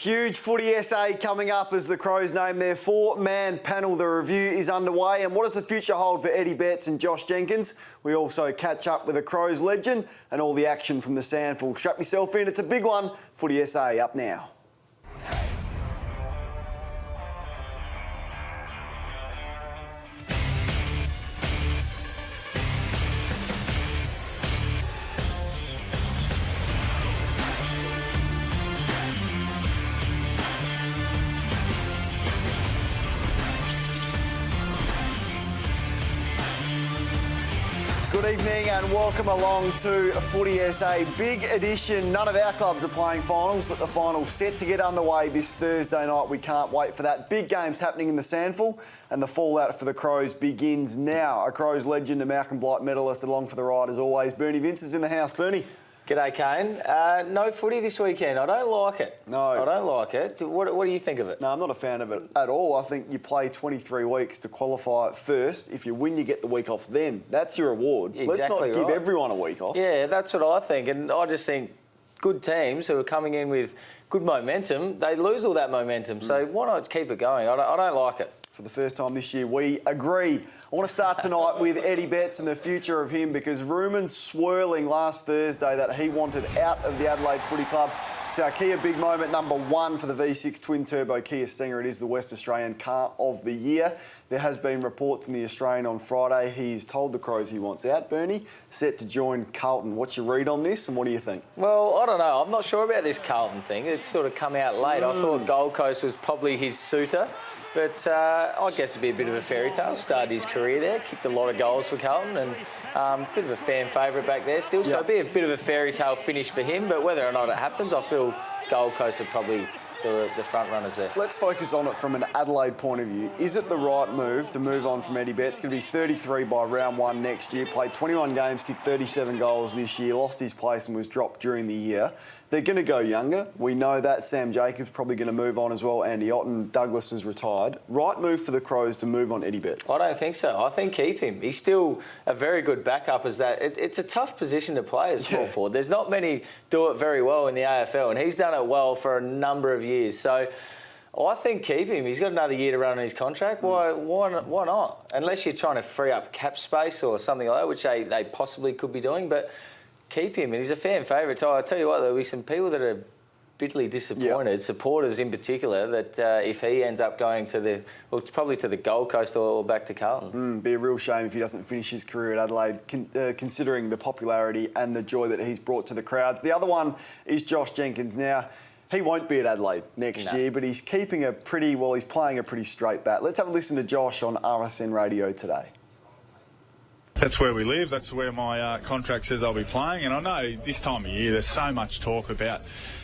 Huge Footy SA coming up as the Crows name their four-man panel. The review is underway. And what does the future hold for Eddie Betts and Josh Jenkins? We also catch up with a Crows legend and all the action from the SANFL. Strap yourself in. It's a big one. Footy SA up now. Good evening and welcome along to Footy SA. Big edition. None of our clubs are playing finals, but the finals set to get underway this Thursday night. We can't wait for that. Big games happening in the SANFL and the fallout for the Crows begins now. A Crows legend, a Malcolm Blight medalist along for the ride as always. Bernie Vince is in the house. Bernie. G'day, Kane. No footy this weekend. I don't like it. No. I don't like it. What do you think of it? No, I'm not a fan of it at all. I think you play 23 weeks to qualify first. If you win, you get the week off then. That's your reward. Exactly. Let's not give right. everyone a week off. Yeah, that's what I think. And I just think good teams who are coming in with good momentum, they lose all that momentum. So why not keep it going? I don't like it. For the first time this year, we agree. I want to start tonight with Eddie Betts and the future of him because rumours swirling last Thursday that he wanted out of the Adelaide Footy Club. It's our Kia big moment number one for the V6 twin-turbo Kia Stinger. It is the West Australian car of the year. There has been reports in the Australian on Friday. He's told the Crows he wants out. Bernie, set to join Carlton. What's your read on this and what do you think? Well, I don't know. I'm not sure about this Carlton thing. It's sort of come out late. I thought Gold Coast was probably his suitor. But I guess it'd be a bit of a fairy tale. Started his career there, kicked a lot of goals for Carlton and a bit of a fan favourite back there still. So it'd be a bit of a fairy tale finish for him. But whether or not it happens, I feel Gold Coast are probably the front runners there. Let's focus on it from an Adelaide point of view. Is it the right move to move on from Eddie Betts? Going to be 33 by round one next year. Played 21 games, kicked 37 goals this year, lost his place and was dropped during the year. They're going to go younger. We know that. Sam Jacobs probably going to move on as well. Andy Otten, Douglas is retired. Right move for the Crows to move on Eddie Betts? I don't think so. I think keep him. He's still a very good backup as that. It's a tough position to play as small forward. There's not many do it very well in the AFL and he's done it well for a number of years. So I think keep him. He's got another year to run on his contract. Why not? Unless you're trying to free up cap space or something like that, which they possibly could be doing. But keep him, and he's a fan favourite. So I tell you what, there'll be some people that are bitterly disappointed, supporters in particular, that if he ends up going to it's probably to the Gold Coast or back to Carlton. Be a real shame if he doesn't finish his career at Adelaide, considering the popularity and the joy that he's brought to the crowds. The other one is Josh Jenkins. Now, he won't be at Adelaide next year, but he's keeping he's playing a pretty straight bat. Let's have a listen to Josh on RSN Radio today. That's where we live. That's where my contract says I'll be playing. And I know this time of year there's so much talk about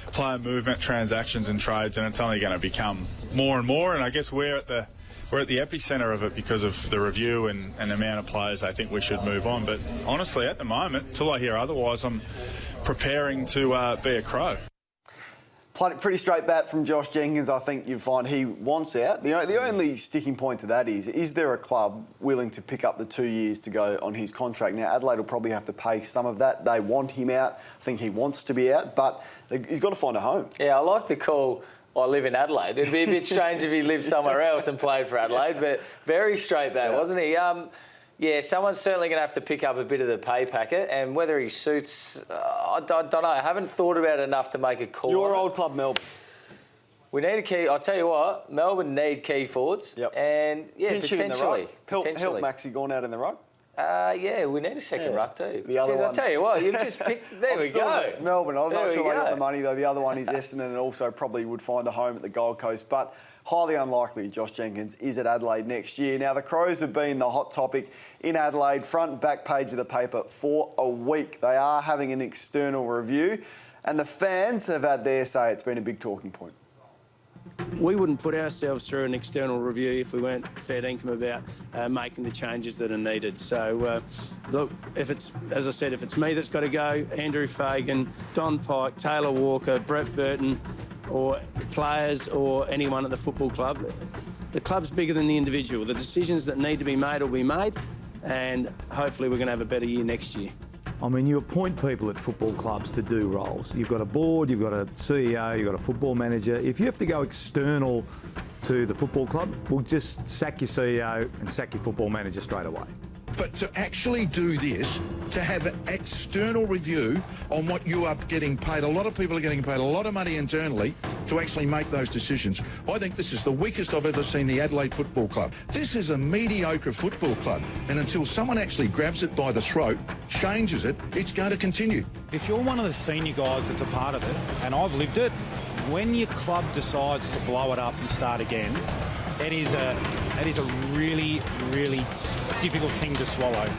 player movement, transactions and trades, and it's only going to become more and more. And I guess we're at the epicentre of it because of the review and the amount of players I think we should move on. But honestly, at the moment, till I hear otherwise, I'm preparing to be a Crow. Pretty straight bat from Josh Jenkins. I think you'd find he wants out. The only sticking point to that is there a club willing to pick up the 2 years to go on his contract? Now, Adelaide will probably have to pay some of that. They want him out. I think he wants to be out, but he's got to find a home. Yeah, I like the call, I live in Adelaide. It'd be a bit strange if he lived somewhere else and played for Adelaide, but very straight bat, wasn't he? Yeah, someone's certainly going to have to pick up a bit of the pay packet, and whether he suits, I don't know. I haven't thought about it enough to make a call. Your old club, Melbourne. We need a key. I'll tell you what, Melbourne need key forwards. Yep. And, yeah, Pinch potentially. Help Maxi gone out in the ruck. Yeah, we need a second ruck too. I'll tell you what, you've just picked... There we go. Melbourne. I'm not sure they got the money, though. The other one is Essendon and also probably would find a home at the Gold Coast. But highly unlikely Josh Jenkins is at Adelaide next year. Now, the Crows have been the hot topic in Adelaide, front and back page of the paper for a week. They are having an external review and the fans have had their say. It's been a big talking point. We wouldn't put ourselves through an external review if we weren't fair dinkum about making the changes that are needed. So, look, if it's, as I said, if it's me that's got to go, Andrew Fagan, Don Pike, Taylor Walker, Brett Burton, or players or anyone at the football club, the club's bigger than the individual. The decisions that need to be made will be made, and hopefully we're going to have a better year next year. I mean, you appoint people at football clubs to do roles. You've got a board, you've got a CEO, you've got a football manager. If you have to go external to the football club, we'll just sack your CEO and sack your football manager straight away. But to actually do this, to have an external review on what you are getting paid, a lot of people are getting paid a lot of money internally to actually make those decisions. I think this is the weakest I've ever seen the Adelaide Football Club. This is a mediocre football club, and until someone actually grabs it by the throat, changes it, it's going to continue. If you're one of the senior guys that's a part of it, and I've lived it, when your club decides to blow it up and start again, it is a really, really difficult thing to swallow.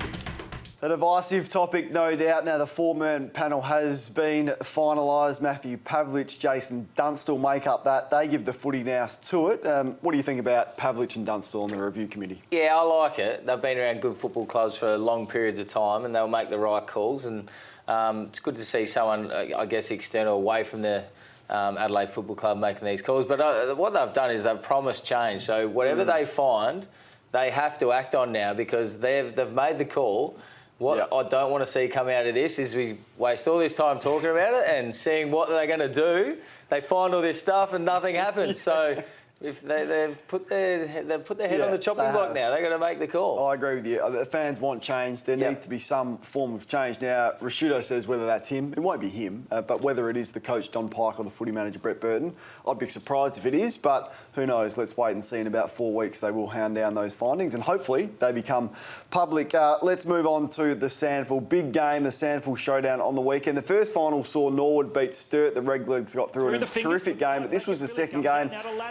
A divisive topic, no doubt. Now, the four-man panel has been finalised. Matthew Pavlich, Jason Dunstall make up that. They give the footy now to it. What do you think about Pavlich and Dunstall on the review committee? Yeah, I like it. They've been around good football clubs for long periods of time, and they'll make the right calls. And it's good to see someone, I guess, external away from the Adelaide Football Club making these calls. But what they've done is they've promised change. So whatever they find, they have to act on now, because they've made the call. What I don't want to see come out of this is we waste all this time talking about it and seeing what they're going to do. They find all this stuff and nothing happens. So if they've put their head on the chopping block now, they're going to make the call. I agree with you. The fans want change. There needs to be some form of change. Now, Rashudo says whether that's him, it won't be him, but whether it is the coach Don Pike or the footy manager Brett Burton, I'd be surprised if it is, but who knows? Let's wait and see. In about 4 weeks, they will hound down those findings and hopefully they become public. Let's move on to the Sandford. Big game, the Sandford showdown on the weekend. The first final saw Norwood beat Sturt. The Redlegs got through in a terrific game, but this was the second game.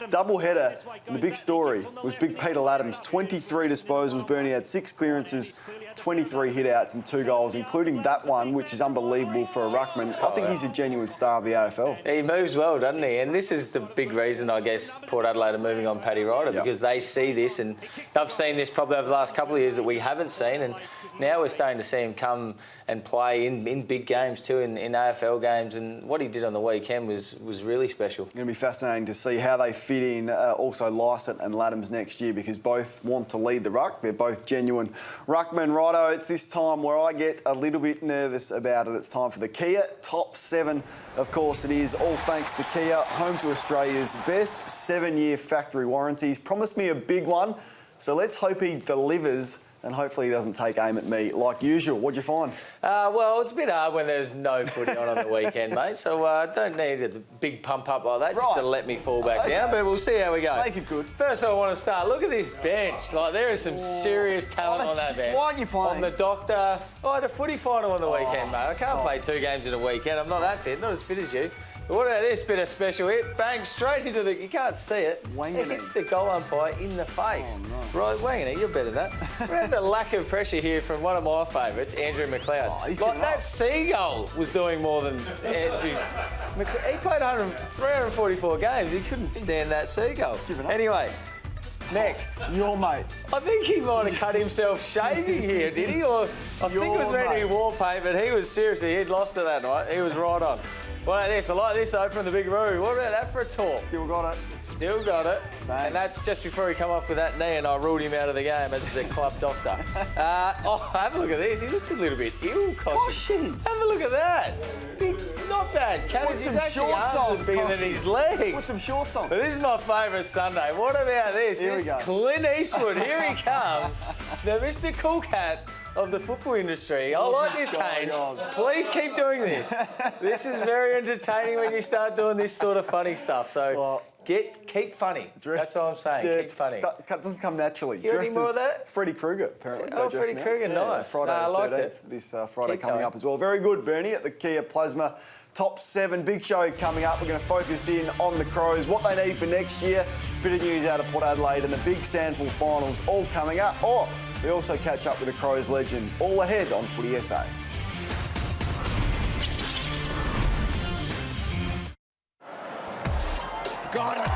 Double header. And the big story was Big Peter Laddams. 23 disposals. Bernie had 6 clearances, 23 hit-outs and 2 goals, including that one, which is unbelievable for a ruckman. I think he's a genuine star of the AFL. He moves well, doesn't he? And this is the big reason, I guess, Port Adelaide are moving on Paddy Ryder, because they see this, and they've seen this probably over the last couple of years that we haven't seen, and now we're starting to see him come and play in big games too, in AFL games, and what he did on the weekend was really special. It's going to be fascinating to see how they fit in, also Lysett and Laddams next year, because both want to lead the ruck. They're both genuine ruckmen. Righto, it's this time where I get a little bit nervous about it. It's time for the Kia Top 7. Of course it is, all thanks to Kia, home to Australia's best 7-year factory warranties. Promised me a big one, so let's hope he delivers. And hopefully he doesn't take aim at me like usual. What'd you find? Well, it's a bit hard when there's no footy on the weekend, mate. So I don't need a big pump up like that just to let me fall back down. But we'll see how we go. Make it good. First, I want to start. Look at this bench. Like, there is some serious talent on that bench. Why aren't you playing? On the doctor. I had a footy final on the weekend, mate. I can't play 2 games in a weekend. I'm not that fit. Not as fit as you. But what about this bit of special hit? Bang, straight into the... You can't see it. It hits the goal umpire in the face. Oh, no. Right, Wangini, you're better than that. Around the lack of pressure here from one of my favourites, Andrew McLeod. Like, that seagull was doing more than Andrew McLeod. He played 344 games. He couldn't stand that seagull. Anyway, next. Your mate. I think he might have cut himself shaving here, did he? Or I think it was meant to be war paint, but he was seriously, he'd lost it that night. He was right on. What about this? I like this though from the big Roo. What about that for a talk? Still got it. Still got it. Bang. And that's just before he come off with that knee and I ruled him out of the game as the club doctor. Have a look at this. He looks a little bit ill, Koshy. Have a look at that. Not bad. He's actually arms are bigger than his legs. Put some shorts on. But this is my favourite Sunday. What about this? Here we go. Clint Eastwood. Here he comes. The Mr. Cool Cat of the football industry. I like this, Kane. Please keep doing this. This is very entertaining when you start doing this sort of funny stuff. So keep funny. That's what I'm saying. Yeah, keep funny. It doesn't come naturally. You any more of that? Freddy Krueger, apparently. Oh, Freddy Krueger, nice. Friday I the liked 13th. it. This Friday coming up as well. Very good, Bernie, at the Kia Plasma. Top 7, big show coming up. We're going to focus in on the Crows, what they need for next year. Bit of news out of Port Adelaide and the big Sandford finals all coming up. We also catch up with a Crows legend. All ahead on Footy SA. Got it.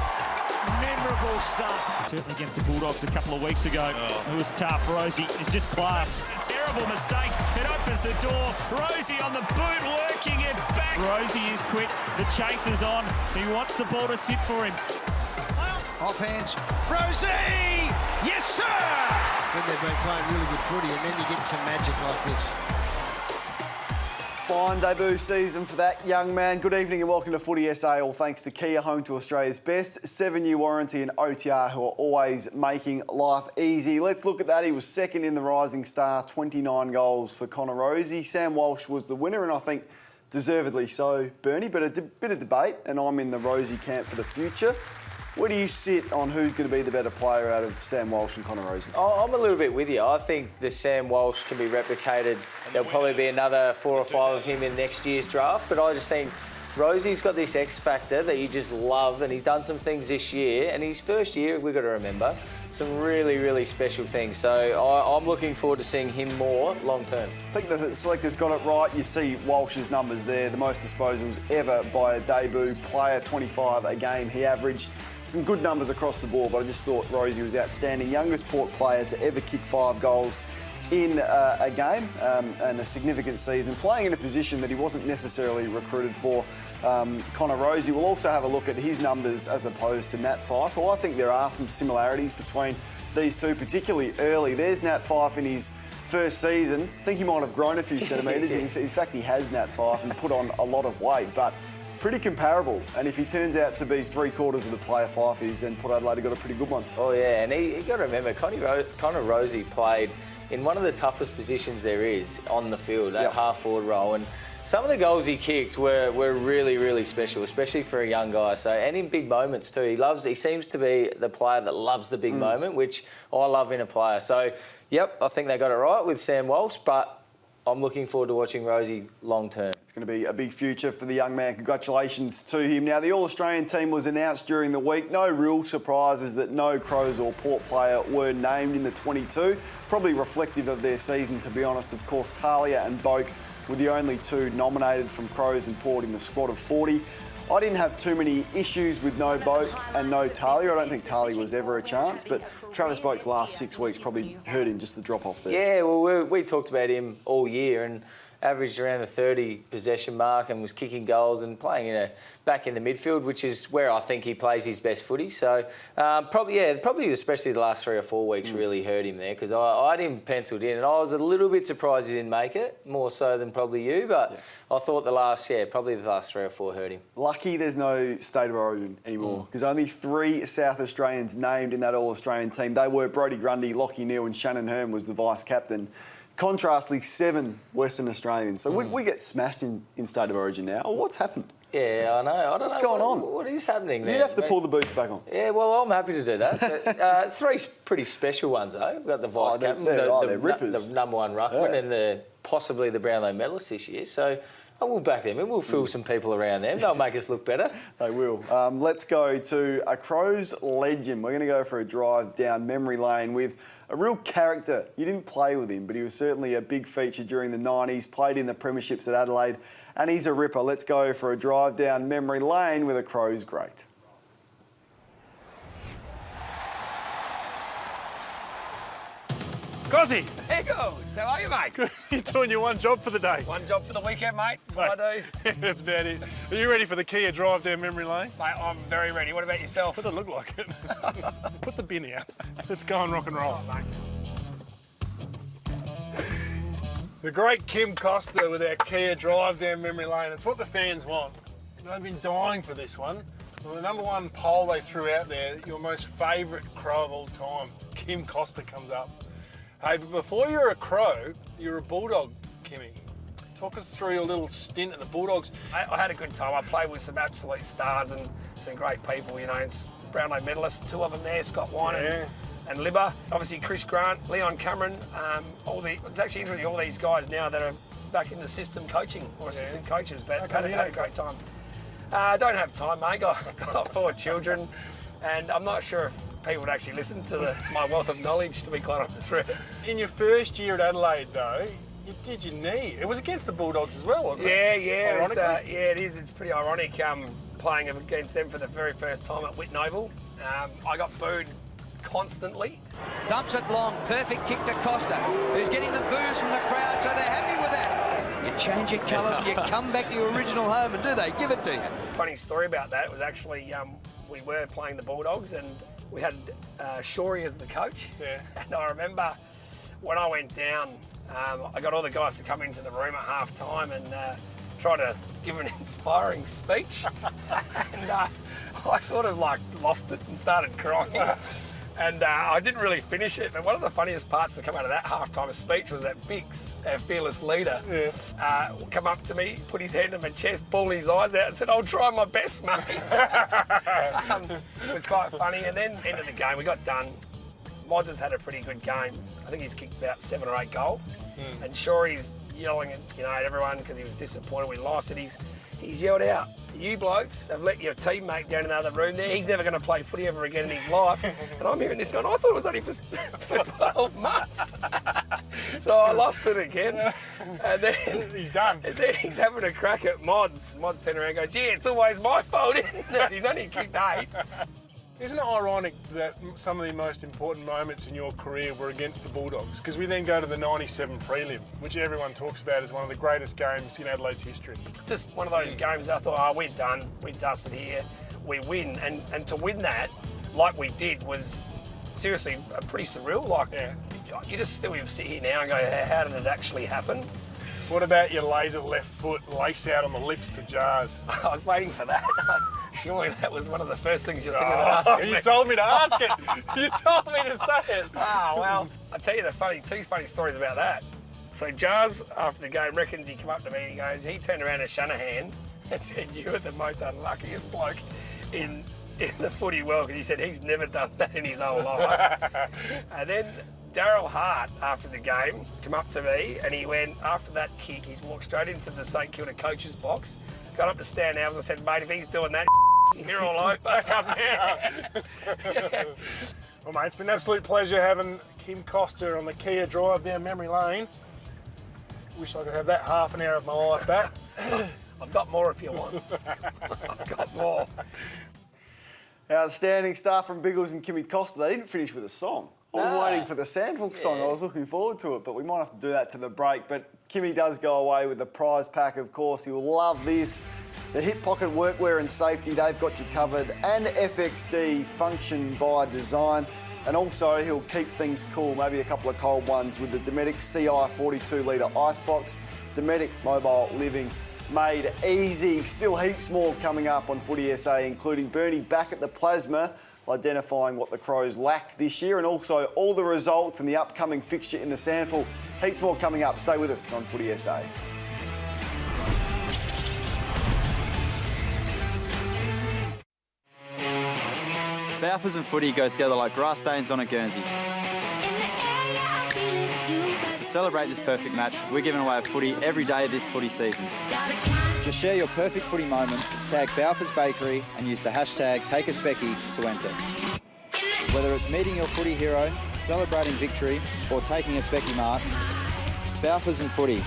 Memorable stuff. Certainly against the Bulldogs a couple of weeks ago. It was tough. Rosie is just class. Terrible mistake. It opens the door. Rosie on the boot, working it back. Rosie is quick. The chase is on. He wants the ball to sit for him. Off hands. Rosie! Yes, sir! When they've been playing really good footy and then you get some magic like this. Fine debut season for that young man. Good evening and welcome to Footy SA, all thanks to Kia, home to Australia's best 7-year warranty and OTR, who are always making life easy. Let's look at that. He was second in the Rising Star, 29 goals for Connor Rozee. Sam Walsh was the winner, and I think deservedly so, Bernie, but a bit of debate, and I'm in the Rozee camp for the future. Where do you sit on who's going to be the better player out of Sam Walsh and Connor Rozee? I'm a little bit with you. I think the Sam Walsh can be replicated. There'll probably be another 4 or 5 of him in next year's draft, but I just think Rosee's got this X factor that you just love, and he's done some things this year, and his first year, we've got to remember, some really, really special things. So I'm looking forward to seeing him more long term. I think the selector's got it right. You see Walsh's numbers there, the most disposals ever by a debut player, 25 a game. He averaged some good numbers across the board, but I just thought Rozee was outstanding. Youngest Port player to ever kick 5 goals in a game, and a significant season, playing in a position that he wasn't necessarily recruited for. Connor Rozee will also have a look at his numbers as opposed to Nat Fyfe. Well, I think there are some similarities between these two, particularly early. There's Nat Fyfe in his first season. I think he might have grown a few centimetres. In fact, he has, Nat Fyfe, and put on a lot of weight, but pretty comparable. And if he turns out to be 3/4 of the player Fyfe is, then Port Adelaide have got a pretty good one. Oh yeah, and you got to remember, Connor Rozee played in one of the toughest positions there is on the field, that half-forward role. And some of the goals he kicked were really, really special, especially for a young guy. So, and in big moments too. He seems to be the player that loves the big moment, which I love in a player. So, yep, I think they got it right with Sam Walsh, but I'm looking forward to watching Rozee long term. It's going to be a big future for the young man. Congratulations to him. Now, the All-Australian team was announced during the week. No real surprises that no Crows or Port player were named in the 22. Probably reflective of their season, to be honest. Of course, Talia and Boak were the only 2 nominated from Crows and Port in the squad of 40. I didn't have too many issues with no Boak and no Talia. I don't think Talia was ever a chance, but Travis Boak's last 6 weeks probably hurt him, just the drop-off there. Yeah, well, we talked about him all year and averaged around the 30 possession mark and was kicking goals and playing back in the midfield, which is where I think he plays his best footy. So probably especially the last 3 or 4 weeks really hurt him there, because I had him penciled in, and I was a little bit surprised he didn't make it, more so than probably you, but I thought the last 3 or 4 hurt him. Lucky there's no State of Origin anymore, because only 3 South Australians named in that All-Australian team. They were Brodie Grundy, Lachie Neale and Shannon Hearn was the vice-captain. Contrastly, 7 Western Australians. So we get smashed in State of Origin now. What's happened? Yeah, I know. I don't know. What's going on? What is happening there? You'd have to pull the boots back on. Yeah, well, I'm happy to do that. But, 3 pretty special ones, though. We've got the vice-captain, they're rippers. the number 1 ruckman, and possibly the Brownlow medalist this year. So I will back them, and we'll fool some people around them. They'll make us look better. They will. Let's go to a Crows legend. We're going to go for a drive down memory lane with a real character. You didn't play with him, but he was certainly a big feature during the 90s, played in the premierships at Adelaide, and he's a ripper. Let's go for a drive down memory lane with a Crows great. Gozzy! There goes. How are you, mate? Good. You're doing your one job for the day. One job for the weekend, mate. That's what I do. That's about it. Are you ready for the Kia drive down memory lane? Mate, I'm very ready. What about yourself? Doesn't look like it. Put the bin out. Let's go and rock and roll. Oh, mate. The great Kim Costa with our Kia drive down memory lane. It's what the fans want. They've been dying for this one. Well, the number 1 poll they threw out there, your most favourite Crow of all time, Kim Costa comes up. Hey, but before you're a Crow, you're a Bulldog, Kimmy. Talk us through your little stint at the Bulldogs. I had a good time. I played with some absolute stars and some great people, you know. It's Brownlow medalists, 2 of them there, Scott Wine and Libba. Obviously, Chris Grant, Leon Cameron. It's actually interesting, all these guys now that are back in the system coaching or assistant coaches, but had a great time. I don't have time, mate. I've got 4 children, and I'm not sure if people would actually listen to my wealth of knowledge, to be quite honest. In your first year at Adelaide, though, you did your knee. It was against the Bulldogs as well, wasn't it? Yeah, it is. It's pretty ironic playing against them for the very first time at Whitten Oval. I got booed constantly. Dumps it long, perfect kick to Costa, who's getting the boos from the crowd, so they're happy with that. You change your colours and you come back to your original home, and do they give it to you? Funny story about that, it was actually, we were playing the Bulldogs and we had Shorey as the coach. Yeah. And I remember when I went down I got all the guys to come into the room at half time and try to give an inspiring speech. And I sort of like lost it and started crying. And I didn't really finish it, but one of the funniest parts to come out of that halftime speech was that Bix, our fearless leader, come up to me, put his hand on my chest, pulled his eyes out and said, "I'll try my best, mate." It was quite funny. And then end of the game, we got done. Mods has had a pretty good game. I think he's kicked about 7 or 8 goals. And Shory's yelling at everyone because he was disappointed we lost. And he's yelled out, "You blokes have let your teammate down in the other room there. He's never going to play footy ever again in his life." And I'm hearing this going, I thought it was only for 12 months. So I lost it again. And then he's done. And then he's having a crack at Mods. Mods turned around and goes, "Yeah, it's always my fault, isn't it?" He's only kicked 8. Isn't it ironic that some of the most important moments in your career were against the Bulldogs? Because we then go to the 97 prelim, which everyone talks about as one of the greatest games in Adelaide's history. Just one of those games I thought, we're done, we dusted here, we win. And to win that, like we did, was seriously pretty surreal. Like, you just still sit here now and go, how did it actually happen? What about your laser left foot lace out on the lips to Jars? I was waiting for that. Surely that was one of the first things you're thinking of asking me. You told me to ask it. You told me to say it. Well, I'll tell you two funny stories about that. So Jars, after the game, reckons he came up to me and he turned around to Shanahan and said, "You are the most unluckiest bloke in the footy world," because he said he's never done that in his whole life. And then Daryl Hart, after the game, came up to me and he went, after that kick, he's walked straight into the St Kilda coach's box, got up to Stan Alves and said, "Mate, if he's doing that, you're all over. Come now." Well, mate, it's been an absolute pleasure having Kim Costa on the Kia drive down memory lane. Wish I could have that half an hour of my life back. I've got more if you want. I've got more. Outstanding stuff from Biggles and Kimmy Costa. They didn't finish with a song. I was waiting for the Sandhook song. I was looking forward to it, but we might have to do that to the break. But Kimmy does go away with the prize pack, of course. He will love this. The hip pocket workwear and safety, they've got you covered. And FXD function by design. And also, he'll keep things cool, maybe a couple of cold ones with the Dometic CI 42-litre icebox. Dometic Mobile Living made easy. Still heaps more coming up on Footy SA, including Bernie back at the Plasma, identifying what the Crows lacked this year, and also all the results and the upcoming fixture in the Sandful. Heaps more coming up. Stay with us on Footy SA. Balfours and footy go together like grass stains on a Guernsey. To celebrate this perfect match, we're giving away a footy every day of this footy season. To share your perfect footy moment, tag Balfours Bakery and use the hashtag #TakeASpecky to enter. Whether it's meeting your footy hero, celebrating victory, or taking a specky mark, Balfours and footy,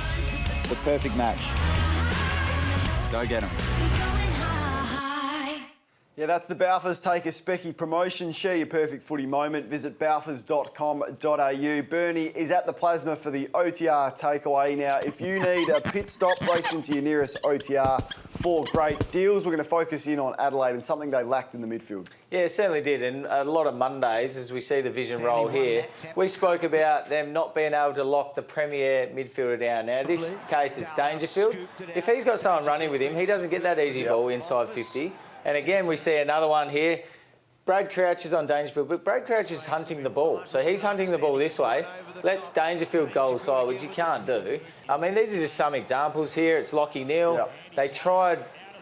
the perfect match. Go get 'em. Yeah, that's the Balfours Take a Specky promotion. Share your perfect footy moment. Visit balfours.com.au. Bernie is at the Plasma for the OTR takeaway. Now, if you need a pit stop, race into your nearest OTR for great deals. We're going to focus in on Adelaide and something they lacked in the midfield. Yeah, it certainly did. And a lot of Mondays, as we see the vision roll here, we spoke about them not being able to lock the premier midfielder down. Now, in this case, it's Dangerfield. If he's got someone running with him, he doesn't get that easy ball inside 50. And again, we see another one here. Brad Crouch is on Dangerfield, but Brad Crouch is hunting the ball. So he's hunting the ball this way. Let's Dangerfield goal side, which you can't do. I mean, these are just some examples here. It's Lockie Neal.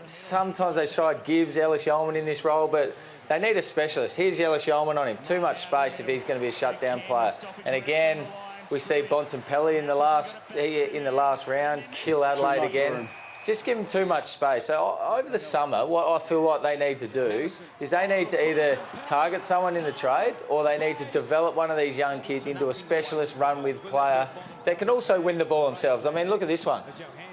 Sometimes they tried Gibbs, Ellis Yeoman in this role, but they need a specialist. Here's Ellis Yeoman on him. Too much space if he's going to be a shutdown player. And again, we see Bontempelli in the last round kill Adelaide again. Just give them too much space. So over the summer, what I feel like they need to do is they need to either target someone in the trade or they need to develop one of these young kids into a specialist run-with player that can also win the ball themselves. I mean, look at this one.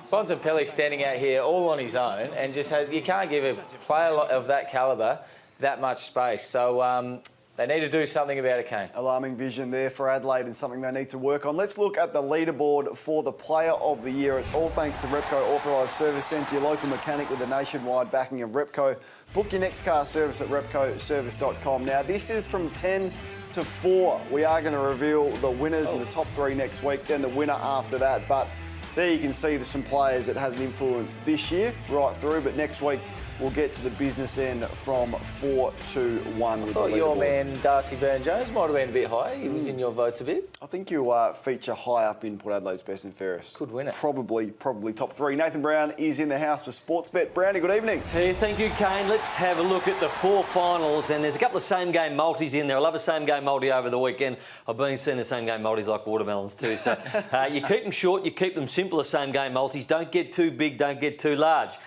Bontempelli standing out here all on his own and you can't give a player of that calibre that much space. So they need to do something about it, Kane. Alarming vision there for Adelaide and something they need to work on. Let's look at the leaderboard for the Player of the Year. It's all thanks to Repco Authorised Service Centre, your local mechanic with the nationwide backing of Repco. Book your next car service at repcoservice.com. Now, this is from 10 to 4. We are going to reveal the winners in the top 3 next week, then the winner after that. But there you can see there's some players that had an influence this year right through, but next week we'll get to the business end from 4 to 1. I thought your man Darcy Burn-Jones might have been a bit high. He was in your votes a bit. I think you'll feature high up in Port Adelaide's best and fairest. Good winner. Probably top 3. Nathan Brown is in the house for Sportsbet. Brownie, good evening. Hey, thank you, Kane. Let's have a look at the 4 finals, and there's a couple of same-game multis in there. I love a same-game multi over the weekend. I've been seeing the same-game multis like watermelons too. So you keep them short, you keep them simple as same-game multis. Don't get too big, don't get too large.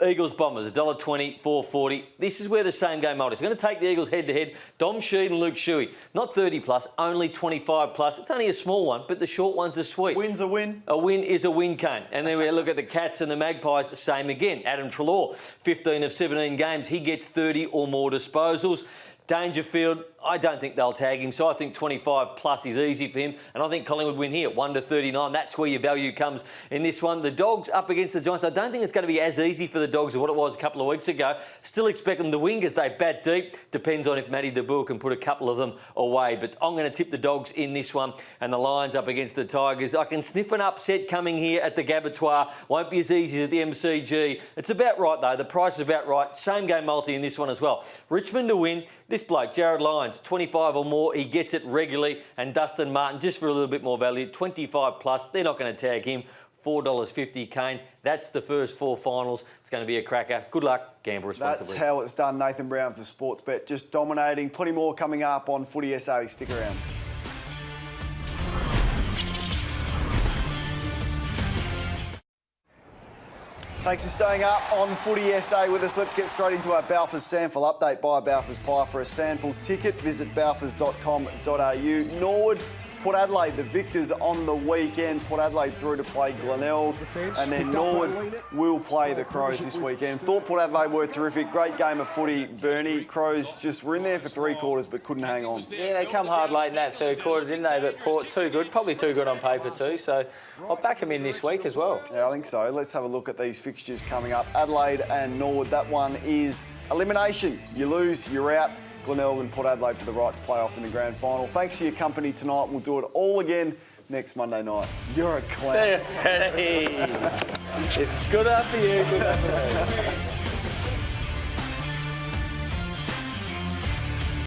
Eagles Bombers, $1.20, $4.40. This is where the same game multi is going to take the Eagles head-to-head. Dom Sheed and Luke Shuey. Not 30 plus, only 25 plus. It's only a small one, but the short ones are sweet. Win's a win. A win is a win, Kane. And then we look at the Cats and the Magpies, same again. Adam Treloar, 15 of 17 games. He gets 30 or more disposals. Dangerfield, I don't think they'll tag him, so I think 25 plus is easy for him, and I think Collingwood win here, 1-39. That's where your value comes in this one. The Dogs up against the Giants. I don't think it's going to be as easy for the Dogs as what it was a couple of weeks ago. Still expect them to win as they bat deep. Depends on if Matty DeBoer can put a couple of them away, but I'm going to tip the Dogs in this one, and the Lions up against the Tigers. I can sniff an upset coming here at the Gabatoir. Won't be as easy as at the MCG. It's about right, though. The price is about right. Same game multi in this one as well. Richmond to win. This bloke, Jared Lyons, 25 or more, he gets it regularly. And Dustin Martin, just for a little bit more value, 25 plus. They're not going to tag him. $4.50, Kane. That's the first 4 finals. It's going to be a cracker. Good luck. Gamble responsibly. That's how it's done. Nathan Brown for Sportsbet, just dominating. Plenty more coming up on Footy SA. Stick around. Thanks for staying up on Footy SA with us. Let's get straight into our Balfours Sandful update. Buy a Balfours pie for a Sandful ticket. Visit balfours.com.au. Norwood, Port Adelaide, the victors on the weekend. Port Adelaide through to play Glenelg. And then Norwood will play the Crows this weekend. Thought Port Adelaide were terrific. Great game of footy. Bernie, Crows just were in there for 3 quarters but couldn't hang on. Yeah, they come hard late in that third quarter, didn't they? But Port, too good. Probably too good on paper too. So I'll back them in this week as well. Yeah, I think so. Let's have a look at these fixtures coming up. Adelaide and Norwood. That one is elimination. You lose, you're out. Glenelg and Port Adelaide for the right to play off in the grand final. Thanks for your company tonight. We'll do it all again next Monday night. You're a clown. See you, Penny. It's good enough for you, good enough for me.